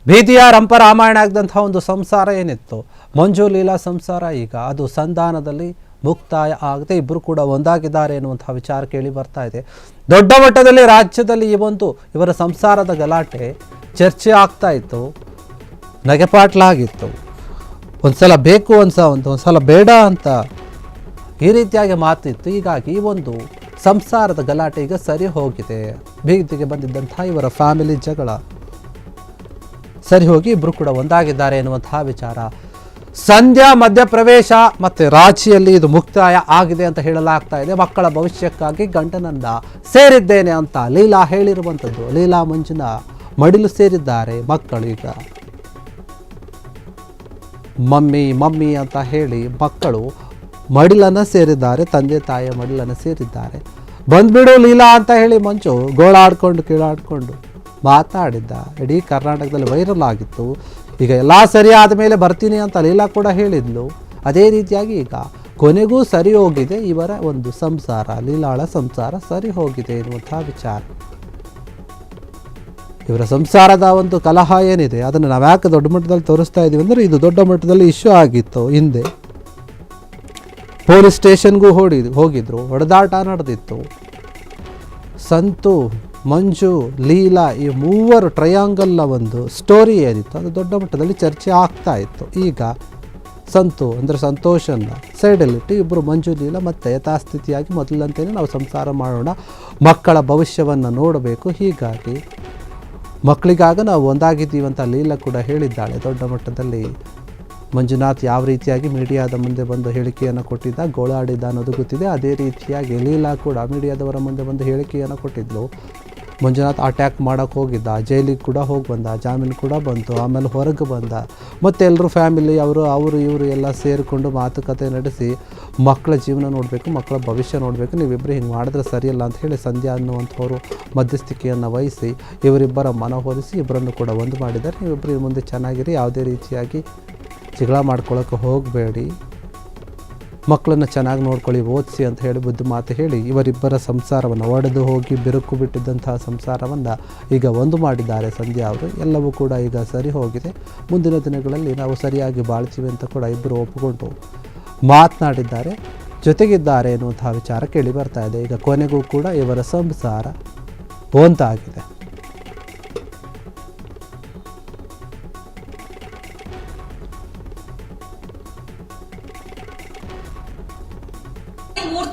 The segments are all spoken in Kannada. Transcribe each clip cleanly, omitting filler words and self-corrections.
ಬೀದಿಯ ರಂಪರಾಮಾಯಣ ಆಗದಂತಹ ಒಂದು ಸಂಸಾರ ಏನಿತ್ತು ಮಂಜು ಲೀಲಾ ಸಂಸಾರ ಈಗ ಅದು ಸಂಧಾನದಲ್ಲಿ ಮುಕ್ತಾಯ ಆಗದೆ ಇಬ್ಬರು ಕೂಡ ಒಂದಾಗಿದ್ದಾರೆ ಎನ್ನುವಂತಹ ವಿಚಾರ ಕೇಳಿ ಬರ್ತಾ ಇದೆ. ದೊಡ್ಡ ಮಟ್ಟದಲ್ಲಿ ರಾಜ್ಯದಲ್ಲಿ ಇವರ ಸಂಸಾರದ ಗಲಾಟೆ ಚರ್ಚೆ ಆಗ್ತಾ ಇತ್ತು, ನಗೆಪಾಟ್ಲಾಗಿತ್ತು. ಒಂದ್ಸಲ ಬೇಕು ಒಂದ್ಸಲ ಬೇಡ ಅಂತ ಈ ರೀತಿಯಾಗಿ ಮಾತಿತ್ತು. ಹೀಗಾಗಿ ಈ ಒಂದು ಸಂಸಾರದ ಗಲಾಟೆ ಈಗ ಸರಿ ಹೋಗಿದೆ. ಬೀದಿಗೆ ಬಂದಿದ್ದಂತಹ ಇವರ ಫ್ಯಾಮಿಲಿ ಜಗಳ ಸರಿ ಹೋಗಿ ಇಬ್ಬರು ಕೂಡ ಒಂದಾಗಿದ್ದಾರೆ ಎನ್ನುವಂತಹ ವಿಚಾರ. ಸಂಧ್ಯಾ ಮಧ್ಯಪ್ರವೇಶ ಮತ್ತೆ ರಾಜಿಯಲ್ಲಿ ಇದು ಮುಕ್ತಾಯ ಆಗಿದೆ ಅಂತ ಹೇಳಲಾಗ್ತಾ ಇದೆ. ಮಕ್ಕಳ ಭವಿಷ್ಯಕ್ಕಾಗಿ ಗಂಡನನ್ನ ಸೇರಿದ್ದೇನೆ ಅಂತ ಲೀಲಾ ಹೇಳಿರುವಂಥದ್ದು. ಲೀಲಾ ಮಂಜುನ ಮಡಿಲು ಸೇರಿದ್ದಾರೆ ಮಕ್ಕಳು. ಈಗ ಮಮ್ಮಿ ಮಮ್ಮಿ ಅಂತ ಹೇಳಿ ಮಕ್ಕಳು ಮಡಿಲನ್ನು ಸೇರಿದ್ದಾರೆ, ತಂದೆ ತಾಯಿಯ ಮಡಿಲನ್ನು ಸೇರಿದ್ದಾರೆ. ಬಂದ್ಬಿಡು ಲೀಲಾ ಅಂತ ಹೇಳಿ ಮಂಜು ಗೋಳಾಡ್ಕೊಂಡು ಕೀಳಾಡ್ಕೊಂಡು ಮಾತಾಡಿದ್ದ. ಇಡೀ ಕರ್ನಾಟಕದಲ್ಲಿ ವೈರಲ್ ಆಗಿತ್ತು. ಈಗ ಎಲ್ಲ ಸರಿ ಆದ ಮೇಲೆ ಬರ್ತೀನಿ ಅಂತ ಲೀಲಾ ಕೂಡ ಹೇಳಿದ್ಲು. ಅದೇ ರೀತಿಯಾಗಿ ಈಗ ಕೊನೆಗೂ ಸರಿ ಹೋಗಿದೆ ಇವರ ಒಂದು ಸಂಸಾರ, ಲೀಲಾಳ ಸಂಸಾರ ಸರಿ ಹೋಗಿದೆ ಎನ್ನುವಂತಹ ವಿಚಾರ. ಇವರ ಸಂಸಾರದ ಒಂದು ಕಲಹ ಏನಿದೆ ಅದನ್ನು ನಾವು ಯಾಕೆ ದೊಡ್ಡ ಮಟ್ಟದಲ್ಲಿ ತೋರಿಸ್ತಾ ಇದ್ದೀವಿ ಅಂದರೆ ಇದು ದೊಡ್ಡ ಮಟ್ಟದಲ್ಲಿ ಇಶ್ಯೂ ಆಗಿತ್ತು. ಹಿಂದೆ ಪೊಲೀಸ್ ಸ್ಟೇಷನ್ಗೂ ಹೋಗಿದ್ರು, ಹೊಡೆದಾಟ ನಡೆದಿತ್ತು. ಸಂತು, ಮಂಜು, ಲೀಲಾ ಈ ಮೂವರು ಟ್ರಯಾಂಗಲ್ನ ಒಂದು ಸ್ಟೋರಿ ಏನಿತ್ತು ಅದು ದೊಡ್ಡ ಮಟ್ಟದಲ್ಲಿ ಚರ್ಚೆ ಆಗ್ತಾ ಇತ್ತು. ಈಗ ಸಂತು ಅಂದರೆ ಸಂತೋಷನ್ನ ಸೈಡಲ್ಲಿಟ್ಟು ಇಬ್ಬರು ಮಂಜು ಲೀಲಾ ಮತ್ತೆ ಯಥಾಸ್ಥಿತಿಯಾಗಿ ಮೊದಲಂತೆಯೇ ನಾವು ಸಂಸಾರ ಮಾಡೋಣ, ಮಕ್ಕಳ ಭವಿಷ್ಯವನ್ನು ನೋಡಬೇಕು, ಹೀಗಾಗಿ ಮಕ್ಕಳಿಗಾಗ ನಾವು ಒಂದಾಗಿದ್ದೀವಿ ಅಂತ ಲೀಲಾ ಕೂಡ ಹೇಳಿದ್ದಾಳೆ. ದೊಡ್ಡ ಮಟ್ಟದಲ್ಲಿ ಮಂಜುನಾಥ್ ಯಾವ ರೀತಿಯಾಗಿ ಮೀಡಿಯಾದ ಮುಂದೆ ಬಂದು ಹೇಳಿಕೆಯನ್ನು ಕೊಟ್ಟಿದ್ದ, ಗೋಳಾಡಿದ್ದ ಅನ್ನೋದು ಗೊತ್ತಿದೆ. ಅದೇ ರೀತಿಯಾಗಿ ಲೀಲಾ ಕೂಡ ಮೀಡಿಯಾದವರ ಮುಂದೆ ಬಂದು ಹೇಳಿಕೆಯನ್ನು ಕೊಟ್ಟಿದ್ಲು. ಮಂಜುನಾಥ್ ಅಟ್ಯಾಕ್ ಮಾಡೋಕ್ಕೆ ಹೋಗಿದ್ದ, ಜೈಲಿಗೆ ಕೂಡ ಹೋಗಿ ಬಂದ, ಜಾಮೀನು ಕೂಡ ಬಂತು, ಆಮೇಲೆ ಹೊರಗೆ ಬಂದ. ಮತ್ತು ಎಲ್ಲರೂ ಫ್ಯಾಮಿಲಿ ಅವರು ಇವರು ಎಲ್ಲ ಸೇರಿಕೊಂಡು ಮಾತುಕತೆ ನಡೆಸಿ ಮಕ್ಕಳ ಜೀವನ ನೋಡಬೇಕು, ಮಕ್ಕಳ ಭವಿಷ್ಯ ನೋಡಬೇಕು, ನೀವಿಬ್ಬರು ಹಿಂಗೆ ಮಾಡಿದ್ರೆ ಸರಿಯಲ್ಲ ಅಂತ ಹೇಳಿ ಸಂಧ್ಯಾ ಅನ್ನುವಂಥವರು ಮಧ್ಯಸ್ಥಿಕೆಯನ್ನು ವಹಿಸಿ ಇವರಿಬ್ಬರ ಮನವೊಲಿಸಿ ಇಬ್ಬರನ್ನು ಕೂಡ ಒಂದು ಮಾಡಿದ್ದಾರೆ. ನೀವಿಬ್ಬರು ಮುಂದೆ ಚೆನ್ನಾಗಿರಿ, ಯಾವುದೇ ರೀತಿಯಾಗಿ ಜಗಳ ಮಾಡ್ಕೊಳ್ಳೋಕೆ ಹೋಗಬೇಡಿ, ಮಕ್ಕಳನ್ನು ಚೆನ್ನಾಗಿ ನೋಡ್ಕೊಳ್ಳಿ, ಓದಿಸಿ ಅಂತ ಹೇಳಿ ಬುದ್ಧಿ ಮಾತು ಹೇಳಿ ಇವರಿಬ್ಬರ ಸಂಸಾರವನ್ನು ಒಡೆದು ಹೋಗಿ ಬಿರುಕು ಬಿಟ್ಟಿದ್ದಂತಹ ಸಂಸಾರವನ್ನು ಈಗ ಒಂದು ಮಾಡಿದ್ದಾರೆ ಸಂಧ್ಯಾ ಅವರು. ಎಲ್ಲವೂ ಕೂಡ ಈಗ ಸರಿ ಹೋಗಿದೆ. ಮುಂದಿನ ದಿನಗಳಲ್ಲಿ ನಾವು ಸರಿಯಾಗಿ ಬಾಳ್ತೀವಿ ಅಂತ ಕೂಡ ಇಬ್ಬರು ಒಪ್ಪಿಕೊಂಡು ಮಾತನಾಡಿದ್ದಾರೆ, ಜೊತೆಗಿದ್ದಾರೆ ಎನ್ನುವಂತಹ ವಿಚಾರ ಕೇಳಿ ಬರ್ತಾ ಇದೆ. ಈಗ ಕೊನೆಗೂ ಕೂಡ ಇವರ ಸಂಸಾರ ಒಂದಾಗಿದೆ.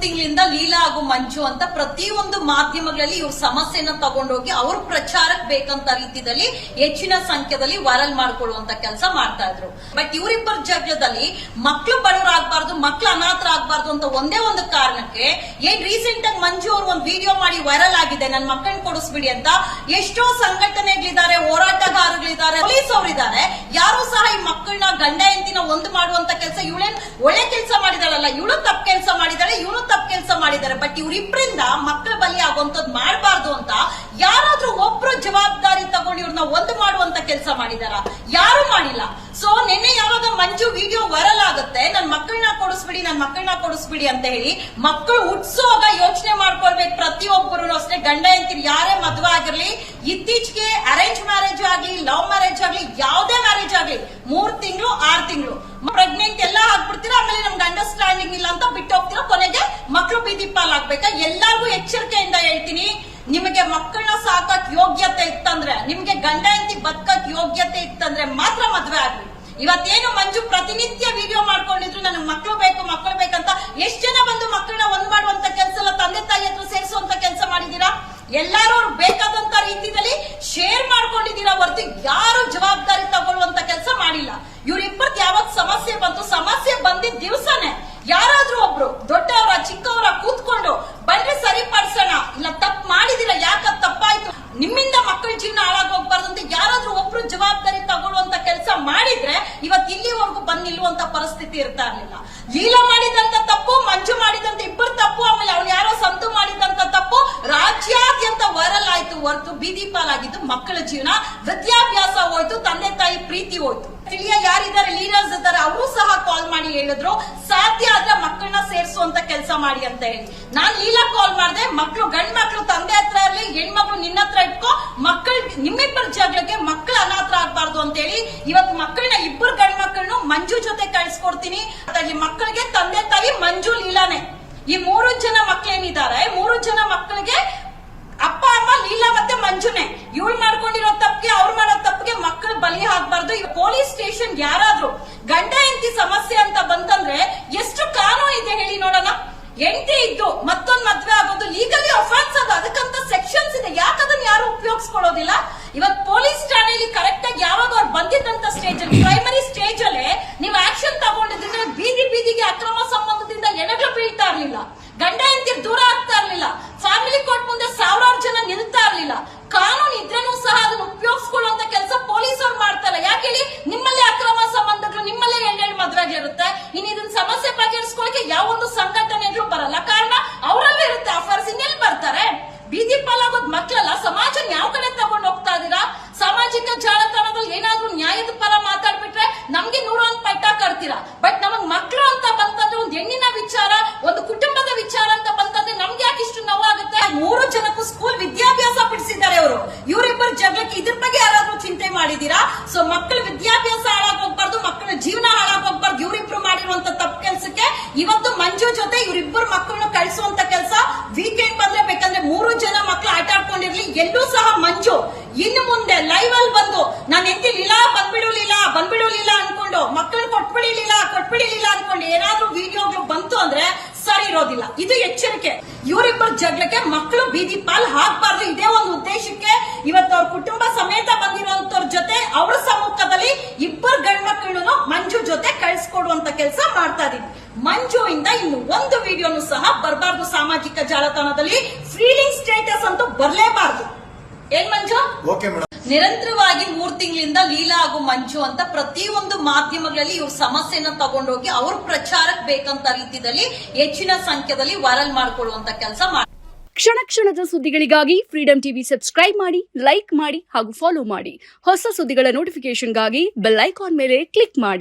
ತಿಂಗಳಿಂದ ಲೀಲಾ ಹಾಗೂ ಮಂಜು ಅಂತ ಪ್ರತಿಯೊಂದು ಮಾಧ್ಯಮಗಳಲ್ಲಿ ಇವ್ರ ಸಮಸ್ಯೆನ ತಗೊಂಡೋಗಿ ಅವ್ರ ಪ್ರಚಾರಕ್ಕೆ ಬೇಕಂತ ರೀತಿಯಲ್ಲಿ ಹೆಚ್ಚಿನ ಸಂಖ್ಯೆಯಲ್ಲಿ ವೈರಲ್ ಮಾಡ್ಕೊಳ್ಳುವಂತ ಕೆಲಸ ಮಾಡ್ತಾ ಇದ್ರು. ಬಟ್ ಇವರಿಬ್ಬರ ಜಗಳದಲ್ಲಿ ಮಕ್ಳು ಬಡವರಾಗಬಾರ್ದು, ಮಕ್ಳು ಅನಾಥರಾಗಬಾರ್ದು ಅಂತ ಒಂದೇ ಒಂದು ಕಾರಣಕ್ಕೆ ಏನ್ ರೀಸೆಂಟ್ ಆಗಿ ಮಂಜು ಅವರು ಒಂದು ವಿಡಿಯೋ ಮಾಡಿ ವೈರಲ್ ಆಗಿದೆ, ನನ್ ಮಕ್ಕಳನ್ನ ಕೊಡಿಸ್ಬಿಡಿ ಅಂತ. ಎಷ್ಟೋ ಸಂಘಟನೆಗಳಿದ್ದಾರೆ, ಹೋರಾಟಗಾರಗಳಿದ್ದಾರೆ, ಪೊಲೀಸ್ ಅವರಿದ್ದಾರೆ, ಯಾರು ಸಹ ಈ ಮಕ್ಕಳನ್ನ ಗಂಡ ಹೆಂಡತಿನ ಒಂದು ಮಾಡುವಂತ ಕೆಲಸ ಇವಳೇನ್ ಒಳ್ಳೆ ಕೆಲಸ ಮಾಡಿದಾಳಲ್ಲ, ಇವಳು ತಪ್ಪು ಕೆಲಸ ಮಾಡಿದಾಳೆ, ಇವನು ತಪ್ಪು ಕೆಲಸ ಮಾಡಿದ್ದಾರೆ. ಬಟ್ ಇವರಿಬ್ಬರಿಂದ ಮಕ್ಕಳ ಬಲಿ ಆಗುವಂತದ್ದು ಮಾಡಬಾರ್ದು ಅಂತ ಯಾರಾದ್ರೂ ಒಬ್ರು ಜವಾಬ್ದಾರಿ ತಗೊಂಡು ಇವ್ರನ್ನ ಒಂದು ಮಾಡುವಂತ ಕೆಲಸ ಮಾಡಿದಾರ? ಯಾರು ಮಾಡಿಲ್ಲ. ಸೊ ನಿನ್ನೆ ಯಾವಾಗ ಮಂಜು ವಿಡಿಯೋ ವೈರಲ್ ಆಗುತ್ತೆ, ನನ್ ಮಕ್ಕಳನ್ನ ಕೊಡಿಸ್ಬಿಡಿ ಅಂತ ಹೇಳಿ ಮಕ್ಕಳು ಹುಟ್ಸೋವಾಗ ಯೋಚನೆ ಮಾಡ್ಕೊಳ್ಬೇಕು. ಪ್ರತಿಯೊಬ್ಬರು ಅಷ್ಟೇ, ಗಂಡ ಹೆಂಡತಿ ಯಾರೇ ಮದುವೆ ಆಗಿರ್ಲಿ, ಇತ್ತೀಚೆಗೆ ಅರೇಂಜ್ ಮ್ಯಾರೇಜ್ ಆಗ್ಲಿ, ಲವ್ ಮ್ಯಾರೇಜ್ ಆಗ್ಲಿ, ಯಾವುದೇ ಮ್ಯಾರೇಜ್ ಆಗ್ಲಿ 3 ತಿಂಗಳು 6 ತಿಂಗಳು ಪ್ರೆಗ್ನೆಂಟ್ ಎಲ್ಲ ಆಗ್ಬಿಡ್ತೀರಾ, ಆಮೇಲೆ ನಮ್ಗೆ ಅಂಡರ್ಸ್ಟ್ಯಾಂಡಿಂಗ್ ಇಲ್ಲ ಅಂತ ಬಿಟ್ಟು ಹೋಗ್ತೀರಾ, ಕೊನೆಗೆ ಮಕ್ಕಳು ಬೀದಿ ಪಾಲಾಗ್ಬೇಕಾ? ಎಲ್ಲರಿಗೂ ಎಚ್ಚರಿಕೆಯಿಂದ ಹೇಳ್ತೀನಿ, ನಿಮಗೆ ಮಕ್ಕಳನ್ನ ಸಾಕಕ್ ಯೋಗ್ಯತೆ ಇತ್ತಂದ್ರೆ, ನಿಮ್ಗೆ ಗಂಡ ಹೆಂಡತಿ ಬದುಕಕ್ ಯೋಗ್ಯತೆ ಇತ್ತಂದ್ರೆ ಮಾತ್ರ ಮದ್ವೆ ಆಗ್ಲಿ. ಇವತ್ತೇನು ಮಂಜು ಪ್ರತಿನಿತ್ಯ ವಿಡಿಯೋ ಮಾಡ್ಕೊಂಡಿದ್ರು, ನನಗೆ ಮಕ್ಕಳು ಬೇಕಂತ ಎಷ್ಟು ಜನ ಬಂದು ಮಕ್ಕಳನ್ನ ಒಂದ್ ಮಾಡುವಂತ ಕೆಲಸ ಎಲ್ಲ ತಂದೆ ತಾಯಿ ಹತ್ರ ಸೇರಿಸುವಂತ ಕೆಲಸ ಮಾಡಿದೀರಾ? ಎಲ್ಲಾರು ಅವ್ರು ಬೇಕಾದಂತ ರೀತಿಯಲ್ಲಿ ಶೇರ್ ಮಾಡ್ಕೊಂಡಿದ್ದೀರಾ ಹೊರತು ಯಾರು ಜವಾಬ್ದಾರಿ ತಗೊಳ್ಳುವಂತ ಕೆಲಸ ಮಾಡಿಲ್ಲ. ಇವ್ರಿಬ್ಬರ್ದು ಯಾವತ್ ಸಮಸ್ಯೆ ಬಂತು, ಸಮಸ್ಯೆ ಬಂದಿದ್ದ ದಿವಸನೇ ಯಾರಾದ್ರೂ ಒಬ್ರು ದೊಡ್ಡವರ ಚಿಕ್ಕವರ ಕೂತ್ಕೊಂಡು ಬಂದ್ರೆ ಸರಿಪಡಿಸೋಣ, ಇಲ್ಲ ತಪ್ಪು ಮಾಡಿದಿಲ್ಲ, ಯಾಕ ತಪ್ಪಾಯ್ತು, ನಿಮ್ಮಿಂದ ಮಕ್ಕಳ ಜೀವನ ಹಾಳಾಗಿ ಹೋಗ್ಬಾರ್ದು ಅಂತ ಯಾರಾದ್ರೂ ಒಬ್ರು ಜವಾಬ್ದಾರಿ ತಗೊಳ್ಳುವಂತ ಕೆಲಸ ಮಾಡಿದ್ರೆ ಇವತ್ತು ಇಲ್ಲಿವರೆಗೂ ಬಂದ್ ನಿಲ್ಲುವಂತ ಪರಿಸ್ಥಿತಿ ಇರ್ತಾ ಇರ್ಲಿಲ್ಲ. ಲೀಲಾ ಮಾಡಿದಂತ ತಪ್ಪು, ಮಂಜು ಮಾಡಿದಂತ ಇಬ್ಬರು ತಪ್ಪು, ಆಮೇಲೆ ಅವ್ನು ಯಾರೋ ಸಂತು ಮಾಡಿದಂತ ತಪ್ಪು ರಾಜ್ಯಾದ್ಯಂತ ವೈರಲ್ ಆಯ್ತು ಹೊರತು ಬೀದಿ ಪಾಲಾಗಿದ್ದು ಮಕ್ಕಳ ಜೀವನ, ವಿದ್ಯಾಭ್ಯಾಸ ಹೋಯ್ತು, ತಂದೆ ತಾಯಿ ಪ್ರೀತಿ ಹೋಯ್ತು. ತಿಳಿಯ ಯಾರಿದ್ದಾರೆ, ಲೀಡರ್ಸ್ ಇದ್ದಾರೆ, ಅವರು ಸಹ ಕಾಲ್ ಮಾಡಿ ಹೇಳಿದ್ರು ಸಾಧ್ಯ ಆದ್ರೆ ಮಕ್ಕಳನ್ನ ಸೇರಿಸುವಂತ ಕೆಲಸ ಮಾಡಿ ಅಂತ ಹೇಳಿ. ನಾನ್ ಲೀಲಾ ಕಾಲ್ ಮಾಡಿದೆ, ಮಕ್ಕಳು ಗಂಡ್ ಮಕ್ಳು ತಂದೆ ಹತ್ರ ಇರ್ಲಿ, ಹೆಣ್ಮಕ್ಳು ನಿನ್ನ ಹತ್ರ ಇಟ್ಕೋ, ಮಕ್ಕಳು ನಿಮ್ಮಿಬ್ಬರ ಜಗಳಕ್ಕೆ ಮಕ್ಕಳು ಅನಾಥ ಆಗ್ಬಾರ್ದು ಇವತ್ತು ಮಕ್ಕಳನ್ನ ಇಬ್ಬರು ಗಂಡ್ ಮಕ್ಕಳನ್ನು ಮಂಜು ಜೊತೆ ಕಳ್ಸಿಕೊಡ್ತೀನಿ. ಈ ಮಕ್ಕಳಿಗೆ ತಂದೆ ತಾಯಿ ಮಂಜು ಲೀಲಾನೆ. ಈ 3 ಜನ ಮಕ್ಕಳೇನಿದ್ದಾರೆ, 3 ಜನ ಮಕ್ಕಳಿಗೆ ಅಪ್ಪ ಅಮ್ಮ ಲೀಲಾ ಮತ್ತೆ ಮಂಜುನೆ. ಇವಳು ಮಾಡ್ಕೊಂಡಿರೋ ತಪ್ಪಿಗೆ, ಅವ್ರು ಮಾಡೋ ತಪ್ಪಿಗೆ ಮಕ್ಕಳು ಬಲಿ ಆಗ್ಬಾರ್ದು. ಈಗ ಪೊಲೀಸ್ ಸ್ಟೇಷನ್ ಯಾರಾದ್ರೂ ಗಂಡ ಹೆಂಡತಿ ಸಮಸ್ಯೆ ಅಂತ ಬಂತಂದ್ರೆ ಎಷ್ಟು ಕಾನೂನು ಇದೆ ಹೇಳಿ ನೋಡೋಣ. ಹೆಂಡತಿ ಇದ್ದು ಮತ್ತೊಂದು ಮದ್ವೆ ಆಗೋದು ಲೀಗಲಿ ಅಫೆನ್ಸ್ ಅದು, ಅದಕ್ಕಂತ ಸೆಕ್ಷನ್ಸ್ ಇದೆ. ಯಾಕೆ ಅದನ್ನ ಯಾರು ಉಪಯೋಗಿಸ್ಕೊಳ್ಳೋದಿಲ್ಲ? ಇವತ್ತು ಪೊಲೀಸ್ ಠಾಣೆಯಲ್ಲಿ ಕರೆಕ್ಟ್ ಆಗಿ ಯಾವಾಗ ಅವ್ರು ಬಂದಿದ್ದಂತ ಸ್ಟೇಜ್ ಅಲ್ಲಿ, ಪ್ರೈಮರಿ ಸ್ಟೇಜ್ ಅಲ್ಲೇ ನೀವು ಆಕ್ಷನ್ ತಗೊಂಡಿದ್ರೆ ಬೀದಿ ಬೀದಿಗೆ ಅಕ್ರಮ ಸಂಬಂಧದಿಂದ ಎಣಗಳು ಬೀಳ್ತಾ ಇರ್ಲಿಲ್ಲ, ಗಂಡ ಹೆಂಡತಿ ದೂರ ಆಗ್ತಾ ಇರ್ಲಿಲ್ಲ, ಫ್ಯಾಮಿಲಿ ಕೋರ್ಟ್ ಮುಂದೆ ಸಾವಿರಾರು ಜನ ನಿಲ್ತಾ ಇರ್ಲಿಲ್ಲ. ಕಾನೂನು ಇದ್ರೇನು ಸಹ ಅದನ್ನ ಉಪಯೋಗಿಸ್ಕೊಳ್ಳುವಂತ ಕೆಲಸ ಪೊಲೀಸ್ ಅವ್ರು ಮಾಡ್ತಾರೆ. ಯಾಕೆ ಹೇಳಿ? ನಿಮ್ಮಲ್ಲೇ ಅಕ್ರಮ ಸಂಬಂಧಗಳು, ನಿಮ್ಮಲ್ಲೇ ಹೆಣ್ಣು ಮದ್ವೆಗಳಿರುತ್ತೆ. ಇನ್ನು ಇದನ್ನ ಸಮಸ್ಯೆ ಬಗೆಹರಿಸ್ಕೊಳ್ಳಿಕ್ಕೆ ಯಾವ ಒಂದು ಸಂಘಟನೆಗಳು ಬರಲ್ಲ. ಕಾರಣ ಅವರಲ್ಲೇ ಇರುತ್ತೆ ಅಫೇರ್ಸ್. ಇನ್ನೆಲ್ಲಿ ಬರ್ತಾರೆ? ಬೀದಿ ಪಾಲಾಗೋದ್ ಮಕ್ಕಳಲ್ಲ. ಸಮಾಜ ಯಾವ ಕಡೆ ತಗೊಂಡು ಹೋಗ್ತಾ ಇದೀರಾ? ಸಾಮಾಜಿಕ ಜಾಲತಾಣದಲ್ಲಿ ಏನಾದ್ರೂ ನ್ಯಾಯದ ಪರ ಮಾತಾಡ್ಬಿಟ್ರೆ ನಮ್ಗೆ 101 ಪಟ್ಟ ಕಟ್ತೀರಾ. ಬಟ್ ನಮಗ್ ಮಕ್ಕಳು ಅಂತ ಬಂತಂದ್ರೆ, ಒಂದು ಹೆಣ್ಣಿನ ವಿಚಾರ, ಒಂದು ಕುಟುಂಬದ ವಿಚಾರ ಅಂತ ಬಂತಂದ್ರೆ ನಮ್ಗೆ ಯಾಕೆ ಇಷ್ಟು ನೋವಾಗುತ್ತೆ? 3 ಜನಕ್ಕೂ ಸ್ಕೂಲ್ ವಿದ್ಯಾಭ್ಯಾಸ ಬಿಡಿಸಿದ್ದಾರೆ ಅವರು. ಇವರಿಬ್ಬರು ಜಗಳಕ್ಕೆ ಇದ್ರ ಬಗ್ಗೆ ಯಾರಾದ್ರೂ ಚಿಂತೆ ಮಾಡಿದೀರಾ? ಸೊ ಮಕ್ಕಳ ವಿದ್ಯಾಭ್ಯಾಸ ಹಾಳಾಗೋಗ್ಬಾರ್ದು, ಮಕ್ಕಳ ಜೀವನ ಹಾಳಾಗೋಗ್ಬಾರ್ದು. ಇವರಿಬ್ರು ಮಾಡಿರುವಂತ ತಪ್ಪು ಕೆಲಸಕ್ಕೆ ಇವತ್ತು ಮಂಜು ಜೊತೆ ಇವರಿಬ್ಬರು ಮಕ್ಕಳನ್ನ ಕಳಿಸುವಂತ ಕೆಲಸ ವೀಕೆಂಡ್ ಬಂದ್ರೆ ಬೇಕಂದ್ರೆ 3 ಜನ ಮಕ್ಕಳು ಆಟ ಆಡ್ಕೊಂಡಿರ್ಲಿ. ಎಲ್ಲೂ ಸಹ ಮಂಜು ಇನ್ನು ಮುಂದೆ ಲೈವ್ ಅಲ್ಲಿ ಬಂದು ನಾನು ಎತ್ತಿಲಿಲ್ಲ, ಬಂದ್ಬಿಡುಲಿಲ್ಲ ಅನ್ಕೊಂಡು, ಮಕ್ಕಳನ್ನ ಕೊಟ್ಬಿಡಿಲಿಲ್ಲ ಅನ್ಕೊಂಡು ಏನಾದ್ರೂ ವಿಡಿಯೋಗಳು ಬಂತು ಅಂದ್ರೆ ಸರಿ ಇರೋದಿಲ್ಲ. ಇದು ಎಚ್ಚರಿಕೆ. ಇವರಿಬ್ಬರ ಜಗಳಕ್ಕೆ ಮಕ್ಕಳು ಬೀದಿ ಪಾಲ್ ಹಾಕ್ಬಾರ್ದು. ಇದೇ ಒಂದು ಉದ್ದೇಶಕ್ಕೆ ಇವತ್ತು ಅವ್ರ ಕುಟುಂಬ ಸಮೇತ ಬಂದಿರುವಂತವ್ರ ಜೊತೆ ಅವ್ರ ಸಮ್ಮುಖದಲ್ಲಿ ಇಬ್ಬರು ಗಂಡ್ ಮಕ್ಕಳನ್ನು ಮಂಜು ಜೊತೆ ಕಳಿಸ್ಕೊಡುವಂತ ಕೆಲಸ ಮಾಡ್ತಾ ಇದೀವಿ. ಮಂಜು ಇಂದ ಇನ್ನು ಒಂದು ವಿಡಿಯೋನು ಸಹ ಬರಬಾರ್ದು ಸಾಮಾಜಿಕ ಜಾಲತಾಣದಲ್ಲಿ. ಫೀಲಿಂಗ್ ಸ್ಟೇಟಸ್ ಅಂತೂ ಬರ್ಲೇಬಾರ್ದು. ಏನ್ ಮಂಜು? ನಿರಂತರವಾಗಿ 3 ತಿಂಗಳಿಂದ ಲೀಲಾ ಹಾಗೂ ಮಂಜು ಅಂತ ಪ್ರತಿಯೊಂದು ಮಾಧ್ಯಮಗಳಲ್ಲಿ ಇವ್ರ ಸಮಸ್ಯೆನ ತಗೊಂಡೋಗಿ ಅವ್ರ ಪ್ರಚಾರಕ್ಕೆ ಬೇಕಂತ ರೀತಿಯಲ್ಲಿ ಹೆಚ್ಚಿನ ಸಂಖ್ಯೆಯಲ್ಲಿ ವೈರಲ್ ಮಾಡ್ಕೊಳ್ಳುವಂತ ಕೆಲಸ ಮಾಡಿ. ಕ್ಷಣ ಕ್ಷಣದ ಸುದ್ದಿಗಳಿಗಾಗಿ ಫ್ರೀಡಂ ಟಿವಿ ಸಬ್ಸ್ಕ್ರೈಬ್ ಮಾಡಿ, ಲೈಕ್ ಮಾಡಿ ಹಾಗೂ ಫಾಲೋ ಮಾಡಿ. ಹೊಸ ಸುದ್ದಿಗಳ ನೋಟಿಫಿಕೇಶನ್ಗಾಗಿ ಬೆಲ್ ಐಕಾನ್ ಮೇಲೆ ಕ್ಲಿಕ್ ಮಾಡಿ.